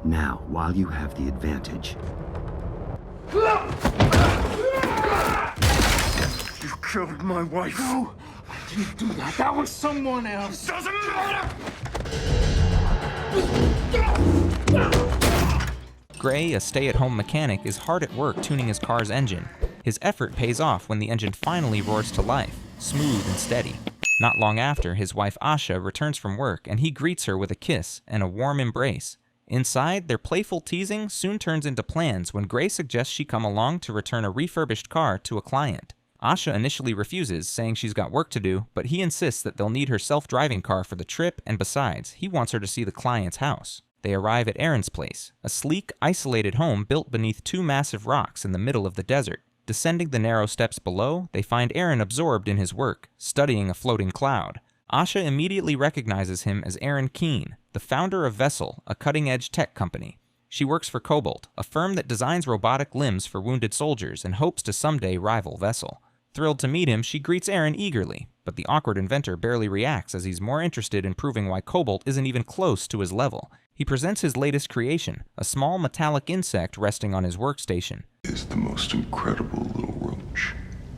Now, while you have the advantage... You killed my wife. No, I didn't do that. That was someone else. Doesn't matter! Gray, a stay-at-home mechanic, is hard at work tuning his car's engine. His effort pays off when the engine finally roars to life, smooth and steady. Not long after, his wife Asha returns from work and he greets her with a kiss and a warm embrace. Inside, their playful teasing soon turns into plans when Gray suggests she come along to return a refurbished car to a client. Asha initially refuses, saying she's got work to do, but he insists that they'll need her self-driving car for the trip, and besides, he wants her to see the client's house. They arrive at Eron's place, a sleek, isolated home built beneath two massive rocks in the middle of the desert. Descending the narrow steps below, they find Eron absorbed in his work, studying a floating cloud. Asha immediately recognizes him as Eron Keane, the founder of Vessel, a cutting-edge tech company. She works for Cobalt, a firm that designs robotic limbs for wounded soldiers and hopes to someday rival Vessel. Thrilled to meet him, she greets Eron eagerly, but the awkward inventor barely reacts as he's more interested in proving why Cobalt isn't even close to his level. He presents his latest creation, a small metallic insect resting on his workstation. It's the most incredible little roach,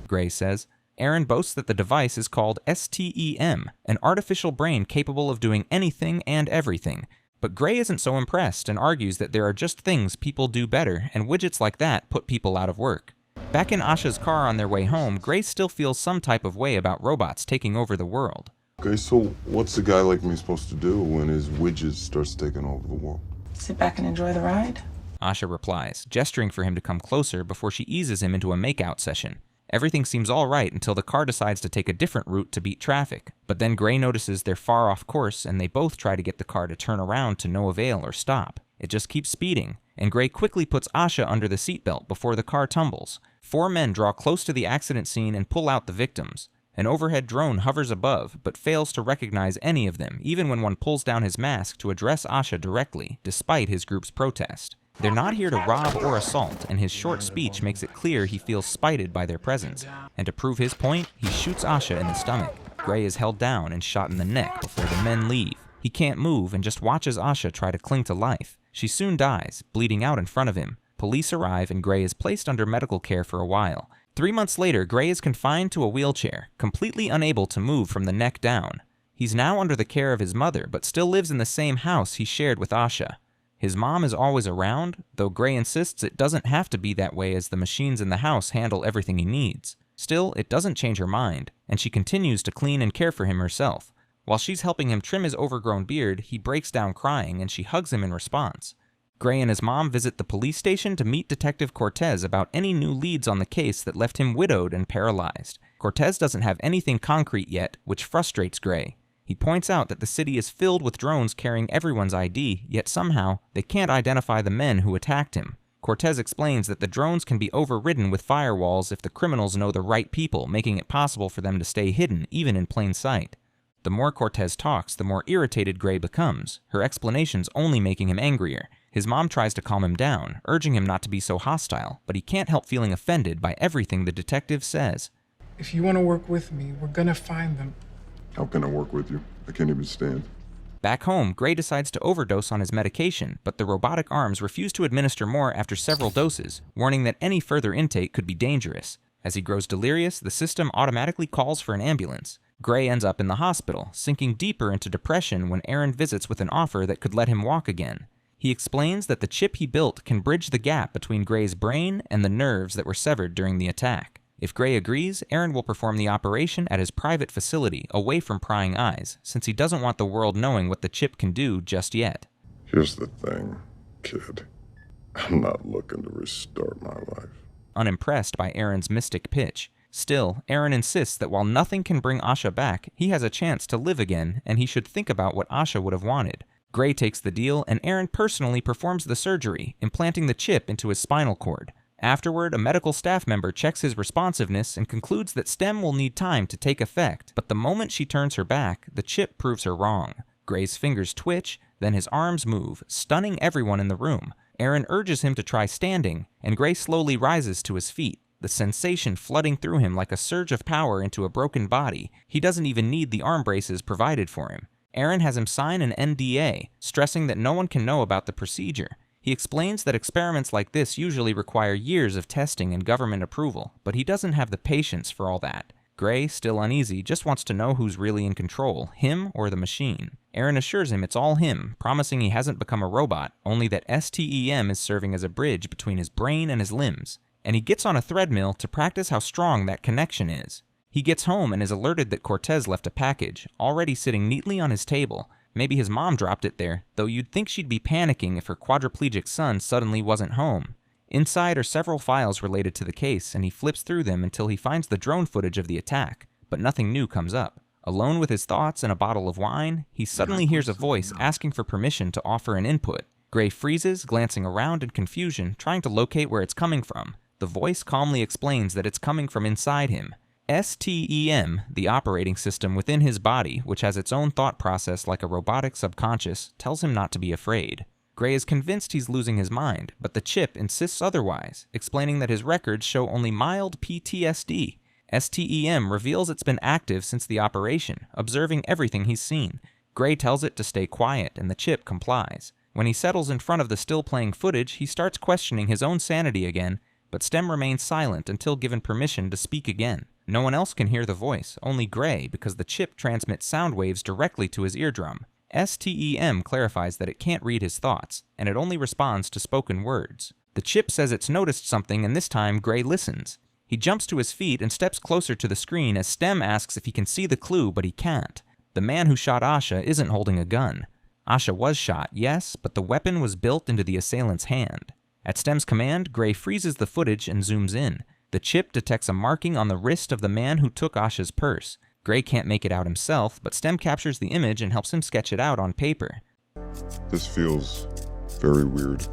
Gray says. Eron boasts that the device is called STEM, an artificial brain capable of doing anything and everything. But Gray isn't so impressed and argues that there are just things people do better, and widgets like that put people out of work. Back in Asha's car on their way home, Gray still feels some type of way about robots taking over the world. Okay, so what's a guy like me supposed to do when his widgets starts taking over the world? Sit back and enjoy the ride? Asha replies, gesturing for him to come closer before she eases him into a makeout session. Everything seems all right until the car decides to take a different route to beat traffic. But then Gray notices they're far off course and they both try to get the car to turn around to no avail or stop. It just keeps speeding, and Gray quickly puts Asha under the seatbelt before the car tumbles. 4 men draw close to the accident scene and pull out the victims. An overhead drone hovers above, but fails to recognize any of them, even when one pulls down his mask to address Asha directly, despite his group's protest. They're not here to rob or assault, and his short speech makes it clear he feels spited by their presence. And to prove his point, he shoots Asha in the stomach. Gray is held down and shot in the neck before the men leave. He can't move and just watches Asha try to cling to life. She soon dies, bleeding out in front of him. Police arrive and Gray is placed under medical care for a while. 3 months later, Gray is confined to a wheelchair, completely unable to move from the neck down. He's now under the care of his mother, but still lives in the same house he shared with Asha. His mom is always around, though Gray insists it doesn't have to be that way as the machines in the house handle everything he needs. Still, it doesn't change her mind, and she continues to clean and care for him herself. While she's helping him trim his overgrown beard, he breaks down crying and she hugs him in response. Gray and his mom visit the police station to meet Detective Cortez about any new leads on the case that left him widowed and paralyzed. Cortez doesn't have anything concrete yet, which frustrates Gray. He points out that the city is filled with drones carrying everyone's ID, yet somehow they can't identify the men who attacked him. Cortez explains that the drones can be overridden with firewalls if the criminals know the right people, making it possible for them to stay hidden, even in plain sight. The more Cortez talks, the more irritated Gray becomes, her explanations only making him angrier. His mom tries to calm him down, urging him not to be so hostile, but he can't help feeling offended by everything the detective says. If you want to work with me, we're gonna find them. How can I work with you? I can't even stand. Back home, Gray decides to overdose on his medication, but the robotic arms refuse to administer more after several doses, warning that any further intake could be dangerous. As he grows delirious, the system automatically calls for an ambulance. Gray ends up in the hospital, sinking deeper into depression when Eron visits with an offer that could let him walk again. He explains that the chip he built can bridge the gap between Gray's brain and the nerves that were severed during the attack. If Gray agrees, Eron will perform the operation at his private facility, away from prying eyes, since he doesn't want the world knowing what the chip can do just yet. Here's the thing, kid. I'm not looking to restart my life. Unimpressed by Eron's mystic pitch. Still, Eron insists that while nothing can bring Asha back, he has a chance to live again, and he should think about what Asha would have wanted. Gray takes the deal, and Eron personally performs the surgery, implanting the chip into his spinal cord. Afterward, a medical staff member checks his responsiveness and concludes that STEM will need time to take effect, but the moment she turns her back, the chip proves her wrong. Gray's fingers twitch, then his arms move, stunning everyone in the room. Eron urges him to try standing, and Gray slowly rises to his feet, the sensation flooding through him like a surge of power into a broken body. He doesn't even need the arm braces provided for him. Eron has him sign an NDA, stressing that no one can know about the procedure. He explains that experiments like this usually require years of testing and government approval, but he doesn't have the patience for all that. Gray, still uneasy, just wants to know who's really in control, him or the machine. Eron assures him it's all him, promising he hasn't become a robot, only that STEM is serving as a bridge between his brain and his limbs. And he gets on a treadmill to practice how strong that connection is. He gets home and is alerted that Cortez left a package, already sitting neatly on his table. Maybe his mom dropped it there, though you'd think she'd be panicking if her quadriplegic son suddenly wasn't home. Inside are several files related to the case, and he flips through them until he finds the drone footage of the attack, but nothing new comes up. Alone with his thoughts and a bottle of wine, he suddenly hears a voice asking for permission to offer an input. Gray freezes, glancing around in confusion, trying to locate where it's coming from. The voice calmly explains that it's coming from inside him. STEM, the operating system within his body, which has its own thought process like a robotic subconscious, tells him not to be afraid. Gray is convinced he's losing his mind, but the chip insists otherwise, explaining that his records show only mild PTSD. STEM reveals it's been active since the operation, observing everything he's seen. Gray tells it to stay quiet, and the chip complies. When he settles in front of the still-playing footage, he starts questioning his own sanity again, but STEM remains silent until given permission to speak again. No one else can hear the voice, only Gray, because the chip transmits sound waves directly to his eardrum. STEM clarifies that it can't read his thoughts, and it only responds to spoken words. The chip says it's noticed something, and this time Gray listens. He jumps to his feet and steps closer to the screen as STEM asks if he can see the clue, but he can't. The man who shot Asha isn't holding a gun. Asha was shot, yes, but the weapon was built into the assailant's hand. At STEM's command, Gray freezes the footage and zooms in. The chip detects a marking on the wrist of the man who took Asha's purse. Gray can't make it out himself, but STEM captures the image and helps him sketch it out on paper. This feels very weird.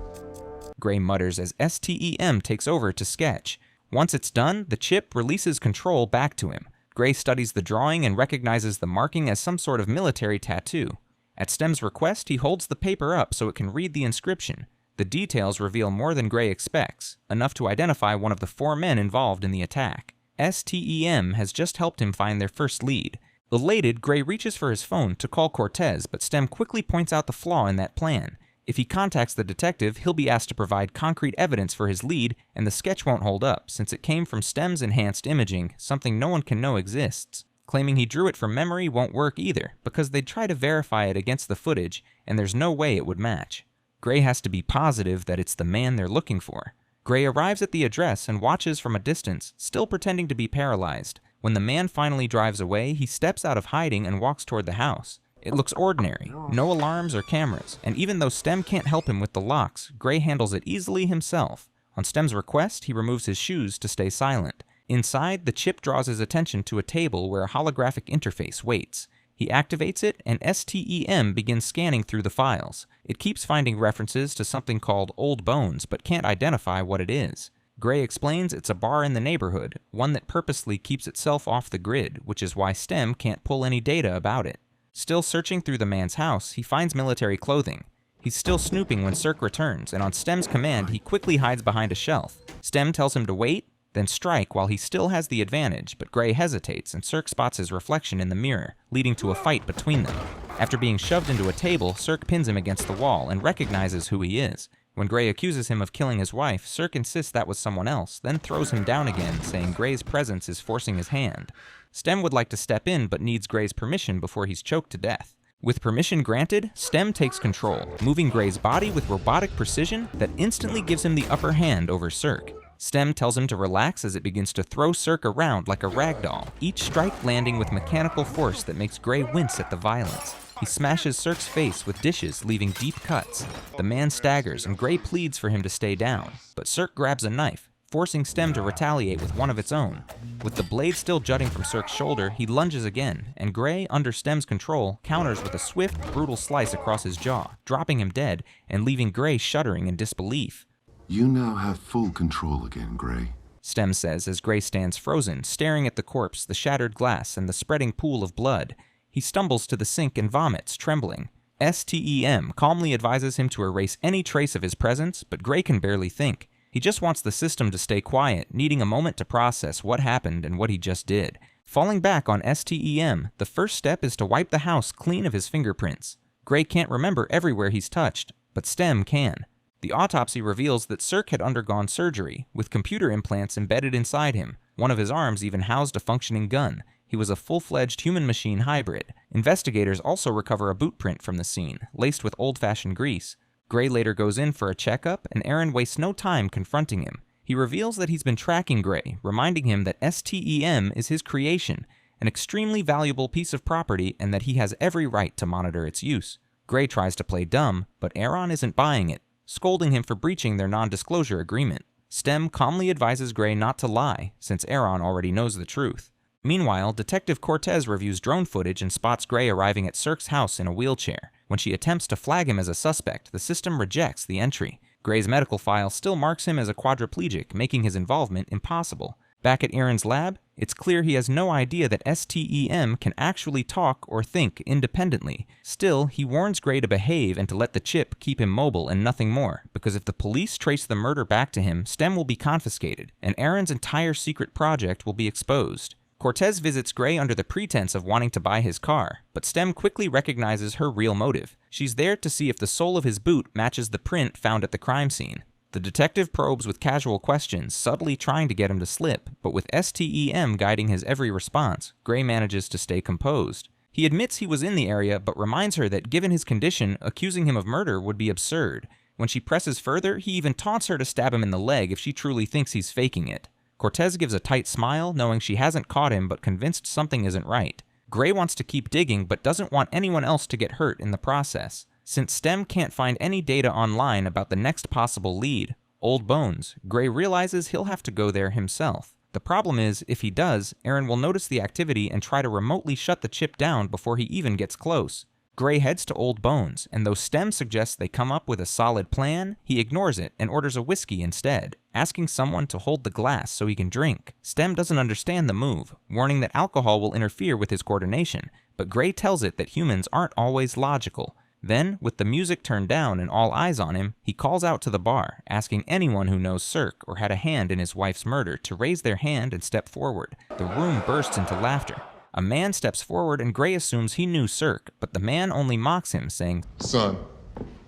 Gray mutters as STEM takes over to sketch. Once it's done, the chip releases control back to him. Gray studies the drawing and recognizes the marking as some sort of military tattoo. At STEM's request, he holds the paper up so it can read the inscription. The details reveal more than Gray expects, enough to identify one of the 4 men involved in the attack. STEM has just helped him find their first lead. Elated, Gray reaches for his phone to call Cortez, but STEM quickly points out the flaw in that plan. If he contacts the detective, he'll be asked to provide concrete evidence for his lead, and the sketch won't hold up, since it came from STEM's enhanced imaging, something no one can know exists. Claiming he drew it from memory won't work either, because they'd try to verify it against the footage, and there's no way it would match. Gray has to be positive that it's the man they're looking for. Gray arrives at the address and watches from a distance, still pretending to be paralyzed. When the man finally drives away, he steps out of hiding and walks toward the house. It looks ordinary, no alarms or cameras, and even though STEM can't help him with the locks, Gray handles it easily himself. On STEM's request, he removes his shoes to stay silent. Inside, the chip draws his attention to a table where a holographic interface waits. He activates it, and STEM begins scanning through the files. It keeps finding references to something called Old Bones, but can't identify what it is. Gray explains it's a bar in the neighborhood, one that purposely keeps itself off the grid, which is why STEM can't pull any data about it. Still searching through the man's house, he finds military clothing. He's still snooping when Cirque returns, and on STEM's command, he quickly hides behind a shelf. STEM tells him to wait, then strike while he still has the advantage, but Gray hesitates and Cirque spots his reflection in the mirror, leading to a fight between them. After being shoved into a table, Cirque pins him against the wall and recognizes who he is. When Gray accuses him of killing his wife, Cirque insists that was someone else, then throws him down again, saying Gray's presence is forcing his hand. STEM would like to step in, but needs Gray's permission before he's choked to death. With permission granted, STEM takes control, moving Gray's body with robotic precision that instantly gives him the upper hand over Cirque. STEM tells him to relax as it begins to throw Cirque around like a ragdoll, each strike landing with mechanical force that makes Gray wince at the violence. He smashes Cirque's face with dishes, leaving deep cuts. The man staggers, and Gray pleads for him to stay down, but Cirque grabs a knife, forcing STEM to retaliate with one of its own. With the blade still jutting from Cirque's shoulder, he lunges again, and Gray, under STEM's control, counters with a swift, brutal slice across his jaw, dropping him dead, and leaving Gray shuddering in disbelief. You now have full control again, Gray. STEM says as Gray stands frozen, staring at the corpse, the shattered glass, and the spreading pool of blood. He stumbles to the sink and vomits, trembling. STEM calmly advises him to erase any trace of his presence, but Gray can barely think. He just wants the system to stay quiet, needing a moment to process what happened and what he just did. Falling back on STEM, the first step is to wipe the house clean of his fingerprints. Gray can't remember everywhere he's touched, but STEM can. The autopsy reveals that Cirque had undergone surgery, with computer implants embedded inside him. One of his arms even housed a functioning gun. He was a full-fledged human-machine hybrid. Investigators also recover a boot print from the scene, laced with old-fashioned grease. Gray later goes in for a checkup, and Eron wastes no time confronting him. He reveals that he's been tracking Gray, reminding him that STEM is his creation, an extremely valuable piece of property, and that he has every right to monitor its use. Gray tries to play dumb, but Eron isn't buying it, scolding him for breaching their non-disclosure agreement. STEM calmly advises Gray not to lie, since Eron already knows the truth. Meanwhile, Detective Cortez reviews drone footage and spots Gray arriving at Cirque's house in a wheelchair. When she attempts to flag him as a suspect, the system rejects the entry. Gray's medical file still marks him as a quadriplegic, making his involvement impossible. Back at Eron's lab, it's clear he has no idea that STEM can actually talk or think independently. Still, he warns Gray to behave and to let the chip keep him mobile and nothing more, because if the police trace the murder back to him, STEM will be confiscated, and Eron's entire secret project will be exposed. Cortez visits Gray under the pretense of wanting to buy his car, but STEM quickly recognizes her real motive. She's there to see if the sole of his boot matches the print found at the crime scene. The detective probes with casual questions, subtly trying to get him to slip, but with STEM guiding his every response, Gray manages to stay composed. He admits he was in the area, but reminds her that given his condition, accusing him of murder would be absurd. When she presses further, he even taunts her to stab him in the leg if she truly thinks he's faking it. Cortez gives a tight smile, knowing she hasn't caught him but convinced something isn't right. Gray wants to keep digging, but doesn't want anyone else to get hurt in the process. Since STEM can't find any data online about the next possible lead, Old Bones, Gray realizes he'll have to go there himself. The problem is, if he does, Eron will notice the activity and try to remotely shut the chip down before he even gets close. Gray heads to Old Bones, and though STEM suggests they come up with a solid plan, he ignores it and orders a whiskey instead, asking someone to hold the glass so he can drink. STEM doesn't understand the move, warning that alcohol will interfere with his coordination, but Gray tells it that humans aren't always logical. Then, with the music turned down and all eyes on him, he calls out to the bar, asking anyone who knows Cirque or had a hand in his wife's murder to raise their hand and step forward. The room bursts into laughter. A man steps forward and Gray assumes he knew Cirque, but the man only mocks him, saying, Son,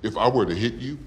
if I were to hit you,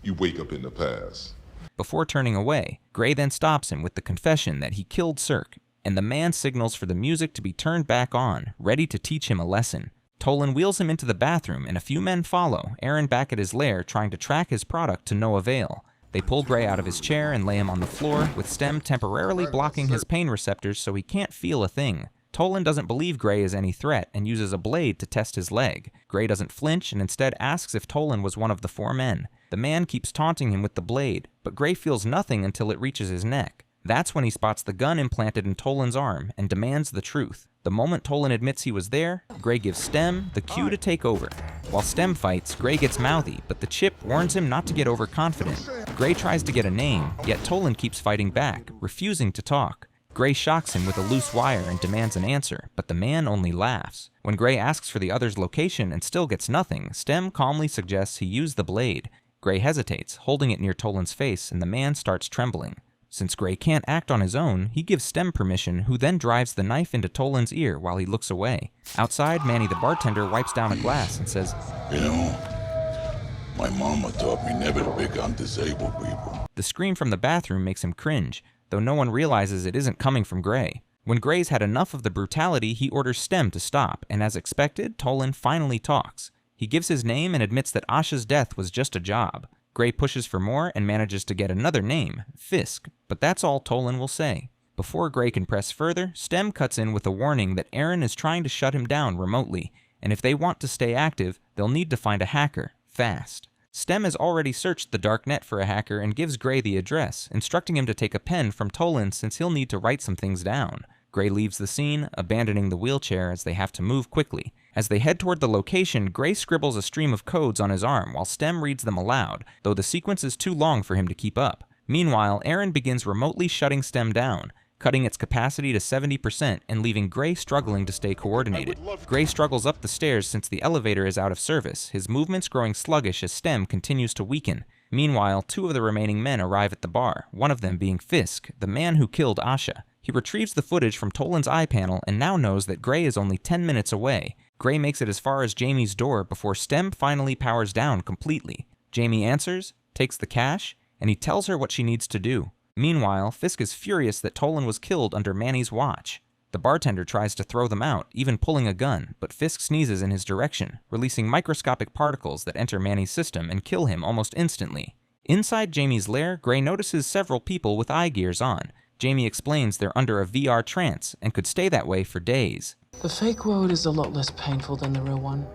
you wake up in the past. Before turning away, Gray then stops him with the confession that he killed Cirque, and the man signals for the music to be turned back on, ready to teach him a lesson. Tolan wheels him into the bathroom, and a few men follow, Eron back at his lair trying to track his product to no avail. They pull Gray out of his chair and lay him on the floor, with STEM temporarily blocking his pain receptors so he can't feel a thing. Tolan doesn't believe Gray is any threat and uses a blade to test his leg. Gray doesn't flinch and instead asks if Tolan was one of the four men. The man keeps taunting him with the blade, but Gray feels nothing until it reaches his neck. That's when he spots the gun implanted in Tolan's arm and demands the truth. The moment Tolan admits he was there, Gray gives STEM the cue to take over. While STEM fights, Gray gets mouthy, but the chip warns him not to get overconfident. Gray tries to get a name, yet Tolan keeps fighting back, refusing to talk. Gray shocks him with a loose wire and demands an answer, but the man only laughs. When Gray asks for the other's location and still gets nothing, STEM calmly suggests he use the blade. Gray hesitates, holding it near Tolan's face, and the man starts trembling. Since Gray can't act on his own, he gives STEM permission, who then drives the knife into Tolan's ear while he looks away. Outside, Manny the bartender wipes down a glass and says, You know, my mama taught me never to pick on disabled people. The scream from the bathroom makes him cringe, though no one realizes it isn't coming from Gray. When Gray's had enough of the brutality, he orders STEM to stop, and as expected, Tolan finally talks. He gives his name and admits that Asha's death was just a job. Gray pushes for more and manages to get another name, Fisk, but that's all Tolan will say. Before Gray can press further, STEM cuts in with a warning that Eron is trying to shut him down remotely, and if they want to stay active, they'll need to find a hacker, fast. STEM has already searched the dark net for a hacker and gives Gray the address, instructing him to take a pen from Tolan since he'll need to write some things down. Gray leaves the scene, abandoning the wheelchair as they have to move quickly. As they head toward the location, Gray scribbles a stream of codes on his arm while STEM reads them aloud, though the sequence is too long for him to keep up. Meanwhile, Eron begins remotely shutting STEM down, cutting its capacity to 70% and leaving Gray struggling to stay coordinated. Gray struggles up the stairs since the elevator is out of service, his movements growing sluggish as STEM continues to weaken. Meanwhile, 2 of the remaining men arrive at the bar, one of them being Fisk, the man who killed Asha. He retrieves the footage from Toland's eye panel and now knows that Gray is only 10 minutes away. Gray makes it as far as Jamie's door before STEM finally powers down completely. Jamie answers, takes the cash, and he tells her what she needs to do. Meanwhile, Fisk is furious that Toland was killed under Manny's watch. The bartender tries to throw them out, even pulling a gun, but Fisk sneezes in his direction, releasing microscopic particles that enter Manny's system and kill him almost instantly. Inside Jamie's lair, Gray notices several people with eye gears on. Jamie explains they're under a VR trance and could stay that way for days. The fake world is a lot less painful than the real one,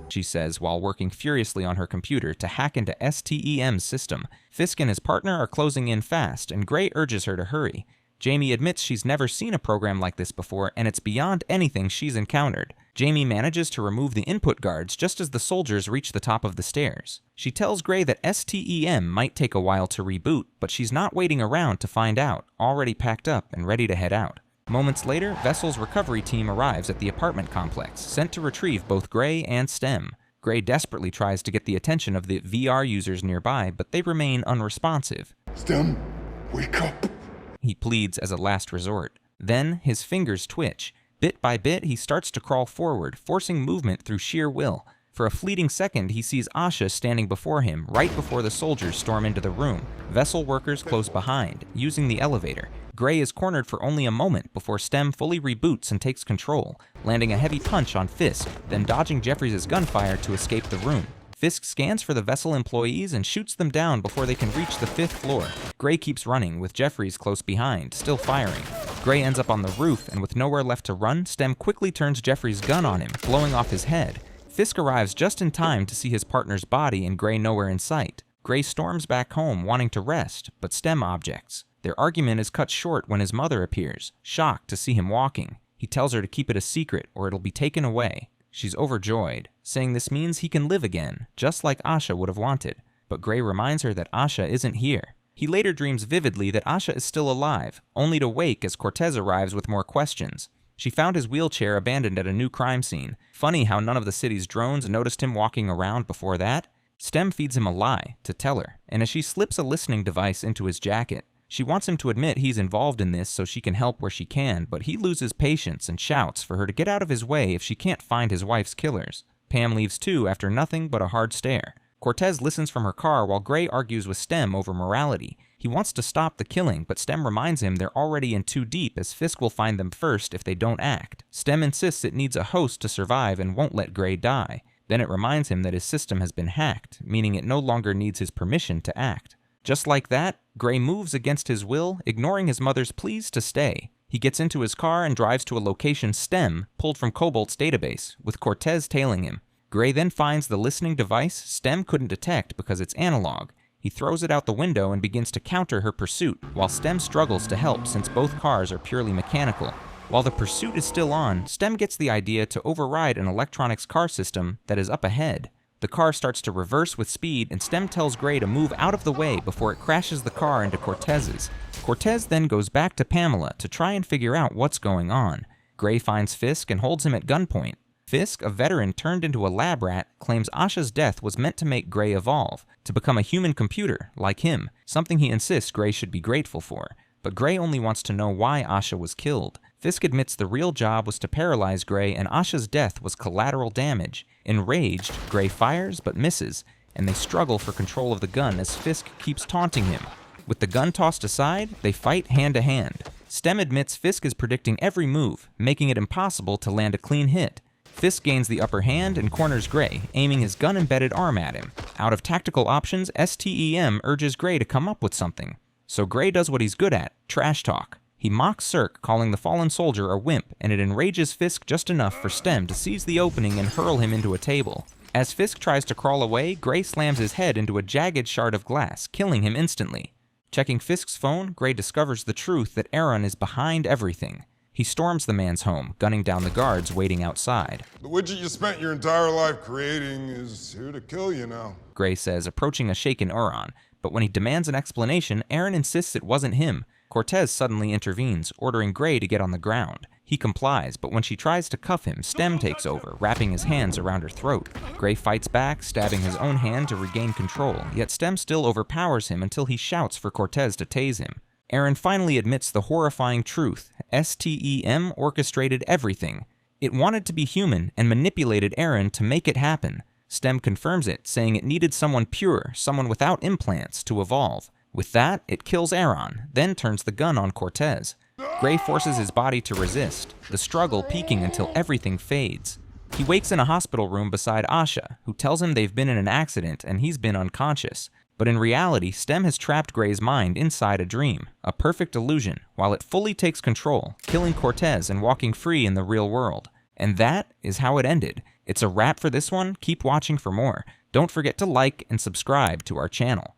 she says while working furiously on her computer to hack into STEM's system. Fisk and his partner are closing in fast, and Gray urges her to hurry. Jamie admits she's never seen a program like this before, and it's beyond anything she's encountered. Jamie manages to remove the input guards just as the soldiers reach the top of the stairs. She tells Gray that STEM might take a while to reboot, but she's not waiting around to find out, already packed up and ready to head out. Moments later, Vessel's recovery team arrives at the apartment complex, sent to retrieve both Gray and STEM. Gray desperately tries to get the attention of the VR users nearby, but they remain unresponsive. STEM, wake up. He pleads as a last resort. Then, his fingers twitch. Bit by bit, he starts to crawl forward, forcing movement through sheer will. For a fleeting second, he sees Asha standing before him, right before the soldiers storm into the room. Vessel workers close behind, using the elevator. Gray is cornered for only a moment before STEM fully reboots and takes control, landing a heavy punch on Fisk, then dodging Jeffries' gunfire to escape the room. Fisk scans for the Vessel employees and shoots them down before they can reach the 5th floor. Gray keeps running, with Jeffries close behind, still firing. Gray ends up on the roof, and with nowhere left to run, STEM quickly turns Jeffries' gun on him, blowing off his head. Fisk arrives just in time to see his partner's body and Gray nowhere in sight. Gray storms back home, wanting to rest, but STEM objects. Their argument is cut short when his mother appears, shocked to see him walking. He tells her to keep it a secret or it'll be taken away. She's overjoyed, saying this means he can live again, just like Asha would have wanted. But Gray reminds her that Asha isn't here. He later dreams vividly that Asha is still alive, only to wake as Cortez arrives with more questions. She found his wheelchair abandoned at a new crime scene. Funny how none of the city's drones noticed him walking around before that. STEM feeds him a lie to tell her, and as she slips a listening device into his jacket, she wants him to admit he's involved in this so she can help where she can, but he loses patience and shouts for her to get out of his way if she can't find his wife's killers. Pam leaves too after nothing but a hard stare. Cortez listens from her car while Gray argues with STEM over morality. He wants to stop the killing, but STEM reminds him they're already in too deep as Fisk will find them first if they don't act. STEM insists it needs a host to survive and won't let Gray die. Then it reminds him that his system has been hacked, meaning it no longer needs his permission to act. Just like that, Gray moves against his will, ignoring his mother's pleas to stay. He gets into his car and drives to a location STEM pulled from Cobalt's database, with Cortez tailing him. Gray then finds the listening device STEM couldn't detect because it's analog. He throws it out the window and begins to counter her pursuit, while STEM struggles to help since both cars are purely mechanical. While the pursuit is still on, STEM gets the idea to override an electronics car system that is up ahead. The car starts to reverse with speed, and STEM tells Gray to move out of the way before it crashes the car into Cortez's. Cortez then goes back to Pamela to try and figure out what's going on. Gray finds Fisk and holds him at gunpoint. Fisk, a veteran turned into a lab rat, claims Asha's death was meant to make Gray evolve, to become a human computer, like him, something he insists Gray should be grateful for. But Gray only wants to know why Asha was killed. Fisk admits the real job was to paralyze Gray and Asha's death was collateral damage. Enraged, Gray fires but misses, and they struggle for control of the gun as Fisk keeps taunting him. With the gun tossed aside, they fight hand to hand. STEM admits Fisk is predicting every move, making it impossible to land a clean hit. Fisk gains the upper hand and corners Gray, aiming his gun-embedded arm at him. Out of tactical options, STEM urges Gray to come up with something. So Gray does what he's good at, trash talk. He mocks Cirque, calling the fallen soldier a wimp, and it enrages Fisk just enough for STEM to seize the opening and hurl him into a table. As Fisk tries to crawl away, Gray slams his head into a jagged shard of glass, killing him instantly. Checking Fisk's phone, Gray discovers the truth that Eron is behind everything. He storms the man's home, gunning down the guards waiting outside. The widget you spent your entire life creating is here to kill you now. Gray says, approaching a shaken Eron, but when he demands an explanation, Eron insists it wasn't him. Cortez suddenly intervenes, ordering Gray to get on the ground. He He complies, but when she tries to cuff him, Stem takes over, wrapping his hands around her throat. Gray fights back, stabbing his own hand to regain control, yet Stem still overpowers him until he shouts for Cortez to tase him. Eron finally admits the horrifying truth. STEM orchestrated everything. It wanted to be human and manipulated Eron to make it happen. Stem confirms it, saying it needed someone pure, someone without implants, to evolve. With that, it kills Eron, then turns the gun on Cortez. Gray forces his body to resist, the struggle peaking until everything fades. He wakes in a hospital room beside Asha, who tells him they've been in an accident and he's been unconscious. But in reality, Stem has trapped Gray's mind inside a dream, a perfect illusion, while it fully takes control, killing Cortez and walking free in the real world. And that is how it ended. It's a wrap for this one. Keep watching for more. Don't forget to like and subscribe to our channel.